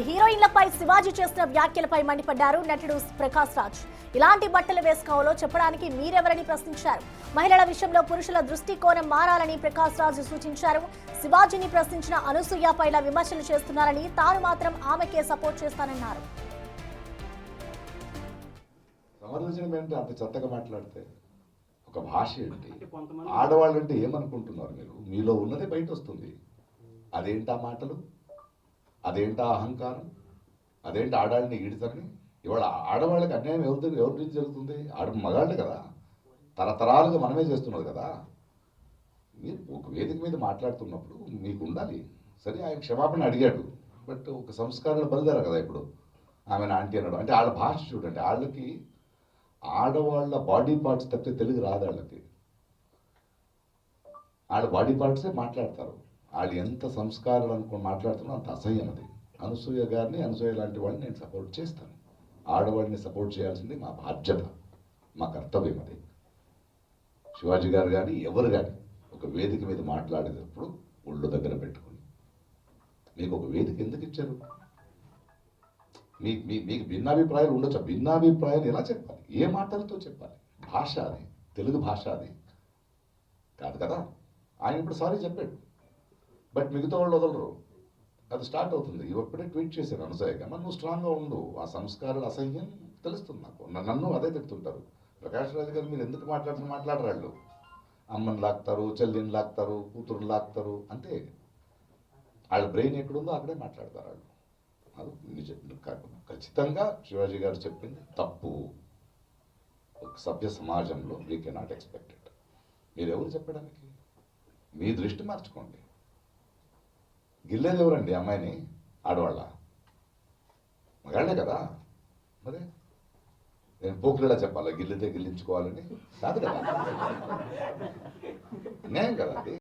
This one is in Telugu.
హీరోయిన్లపై శివాజీ చేసిన వ్యాఖ్యలపై మండిపడ్డారు నటుడు ప్రకాష్ రాజ్. ఇలాంటి బట్టలు వేసుకోవాలో చెప్పడానికి మీరెవరని ప్రశ్నించారు. మహిళల విషయంలో పురుషుల దృష్టికోణం మారాలని ప్రకాష్ రాజ్ సూచించారు. శివాజీని ప్రశ్నించిన అనసూయపై విమర్శలు చేస్తున్నారని, తాను మాత్రం ఆమెకే సపోర్ట్ చేస్తానన్నారు. అంత చెత్తగా మాట్లాడితే ఒక భాష ఏంటి? ఆడవాళ్ళు అంటే ఏమనుకుంటున్నారు మీరు? మీలో ఉన్నదే బయట వస్తుంది. అదేంటా మాటలు, అదేంటా అహంకారం, అదేంటి ఆడాళ్ళని ఈడతారని? ఇవాళ ఆడవాళ్ళకి అన్యాయం ఎవరి నుంచి జరుగుతుంది? మగాళ్ళే కదా, తరతరాలుగా మనమే చేస్తున్నది కదా. మీరు ఒక వేదిక మీద మాట్లాడుతున్నప్పుడు మీకు ఉండాలి. సరే, ఆయన క్షమాపణ అడిగాడు, బట్ ఒక సంస్కారాలు బలిదారు కదా. ఇప్పుడు ఆమెను ఆంటీ అన్నాడు అంటే వాళ్ళ భాష చూడండి. వాళ్ళకి ఆడవాళ్ళ బాడీ పార్ట్స్ తప్పితే తెలుగు రాదు వాళ్ళకి. వాళ్ళ బాడీ పార్ట్సే మాట్లాడతారు. వాళ్ళు ఎంత సంస్కారాలు అనుకుని మాట్లాడుతున్నా అంత అసహ్యం అది. అనసూయ గారిని, అనసూయ లాంటి వాళ్ళని నేను సపోర్ట్ చేస్తాను. ఆడవాళ్ళని సపోర్ట్ చేయాల్సింది మా బాధ్యత, మా కర్తవ్యం అది. శివాజీ గారు కానీ ఎవరు కానీ ఒక వేదిక మీద మాట్లాడేటప్పుడు ఒళ్ళు దగ్గర పెట్టుకుని, మీకు ఒక వేదిక ఎందుకు ఇచ్చారు? మీకు భిన్నాభిప్రాయాలు ఉండొచ్చు. భిన్నాభిప్రాయాలు ఎలా చెప్పాలి? ఏ మాటలతో చెప్పాలి? భాష అది, తెలుగు భాష అది కాదు కదా. ఆయన ఇప్పుడు సారీ చెప్పాడు, బట్ మిగతా వాళ్ళు వదలరు. అది స్టార్ట్ అవుతుంది. ఇప్పుడే ట్వీట్ చేశారు అనసూయగా, నువ్వు స్ట్రాంగ్గా ఉండు. ఆ సంస్కారాలు అసహ్యం తెలుస్తుంది నాకు. నన్ను అదే తిడుతుంటారు. ప్రకాష్ రాజ్ గారు మీరు ఎందుకు మాట్లాడరాళ్ళు? అమ్మని లాక్తారు, చెల్లిని లాక్తారు, కూతురు లాక్తారు, అంతే. వాళ్ళ బ్రెయిన్ ఎక్కడుందో అక్కడే మాట్లాడతారు వాళ్ళు. అది నిజం. ఖచ్చితంగా శివాజీ గారు చెప్పింది తప్పు. ఒక సభ్య సమాజంలో వీ కెనాట్ ఎక్స్పెక్ట్ ఇట్. మీరెవరు చెప్పడానికి? మీ దృష్టి మార్చుకోండి. గిల్లేది ఎవరండి అమ్మాయిని? ఆడవాళ్ళ? మగాళ్ళే కదా. మరి నేను పోకులేలా చెప్పాలా గిల్లితే గిల్లించుకోవాలని? కాదు కదా, అన్యాయం కదా అది.